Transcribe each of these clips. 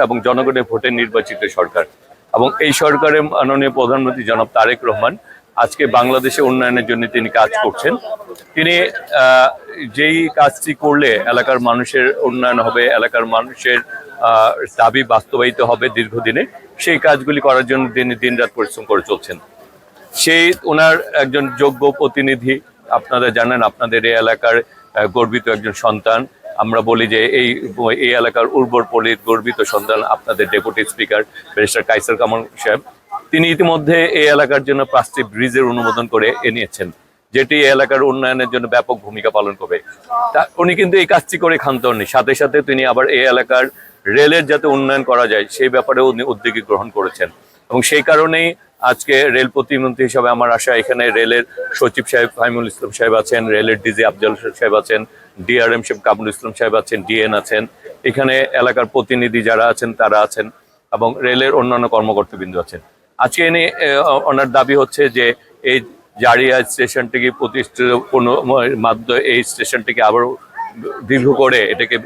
এবং জনগণের ভোটে নির্বাচিত সরকার এবং এই সরকারের মাননীয় প্রধানমন্ত্রী জনাব তারেক রহমান আজকে বাংলাদেশে উন্নয়নের জন্য তিনি কাজ করছেন। তিনি যেই কাজটি করলে এলাকার মানুষের উন্নয়ন হবে, এলাকার মানুষের দাবি বাস্তবায়িত হবে দীর্ঘদিনে, সেই কাজগুলি করার জন্য তিনি দিনরাত পরিশ্রম করে চলছেন। সেই ওনার একজন যোগ্য প্রতিনিধি, আপনারা জানেন, আপনাদের এই এলাকার গর্বিত একজন সন্তান। আমরা বলি যে এই এলাকার উর্বর পল্লীর গর্বিত সন্তান আপনাদের deputy speaker barrister Kaiser Kamal সাহেব। তিনি ইতিমধ্যে এই এলাকার জন্য 5টি ব্রিজের অনুমোদন করে এনেছেন, যেটি এই এলাকার উন্নয়নের জন্য ব্যাপক ভূমিকা পালন করবে। তা উনি কিন্তু এই কাজটি করে ক্ষান্ত হননি, সাথে সাথে তিনি আবার এই এলাকার রেলের যাতে উন্নয়ন করা যায় সেই ব্যাপারেও উনি উদ্যোগী গ্রহণ করেছেন। এবং সেই কারণেই আজকে রেল প্রতিমন্ত্রী হিসাবে আমার আশা, এখানে রেলের সচিব সাহেব ফাহিমুল ইসলাম সাহেব আছেন, রেলের ডিজি আফজাল সাহেব আছেন, ডিআরএম সাহেব কামরুল ইসলাম সাহেব আছেন, ডিএন আছেন, এখানে এলাকার প্রতিনিধি যারা আছেন তারা আছেন এবং রেলের অন্যান্য কর্মকর্তাবৃন্দ আছেন। আজকে এনে ওনার দাবি হচ্ছে যে এই জারিয়া স্টেশনটিকে প্রতিষ্ঠিত কোনো মাধ্যমে এই স্টেশনটিকে আবারও দীর্ঘ করে এটাকে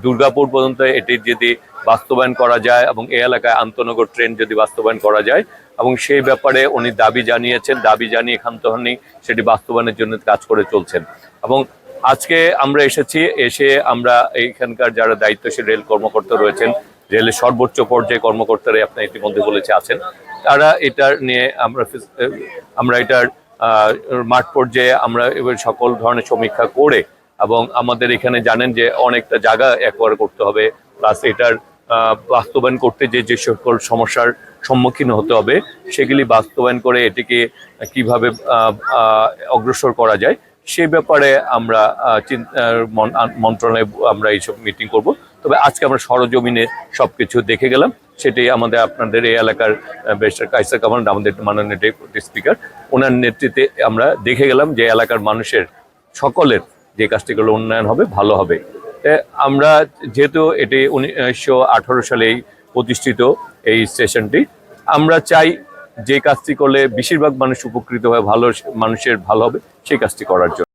দুর্গাপুর পর্যন্ত এটি যদি বাস্তবায়ন করা যায় এবং এই এলাকায় আন্তনগর ট্রেন যদি বাস্তবায়ন করা যায়, এবং সেই ব্যাপারে উনি দাবি জানিয়েছেন, দাবি জানিয়ে ক্ষান্ত হননি, সেটি বাস্তবায়নের জন্য কাজ করে চলছেন। এবং আজকে আমরা এসে আমরা এইখানকার যারা দায়িত্বশীল রেল কর্মকর্তা রয়েছেন, রেলের সর্বোচ্চ পর্যায়ে কর্মকর্তারা আপনি ইতিমধ্যে বলেছে আছেন, তারা এটার নিয়ে আমরা এটার মাঠ পর্যায়ে আমরা এবার সকল ধরনের সমীক্ষা করে, এবং আমাদের এখানে জানেন যে অনেকটা জায়গা একবার করতে হবে, প্লাস এটার বাস্তবায়ন করতে যে সকল সমস্যার সম্মুখীন হতে হবে সেগুলি বাস্তবায়ন করে এটিকে কিভাবে অগ্রসর করা যায় সেই ব্যাপারে আমরা মন্ত্রণালয়ে আমরা এইসব মিটিং করব। তবে আজকে আমরা সরজমিনে সবকিছু দেখে গেলাম, সেটাই আমাদের আপনাদের এই এলাকার ব্যারিস্টার কায়সার কামাল, আমাদের মাননীয় ডেপুটি স্পিকার, ওনার নেতৃত্বে আমরা দেখে গেলাম যে এলাকার মানুষের সকলের যে কাজটি করলে উন্নয়ন হবে, ভালো হবে। আমরা যেহেতু এটি 1918 সালেই প্রতিষ্ঠিত এই স্টেশনটি, আমরা চাই যে কাজটি করলে বেশিরভাগ মানুষ উপকৃত হয়, মানুষের ভালো হবে, সেই কাজটি করার জন্য।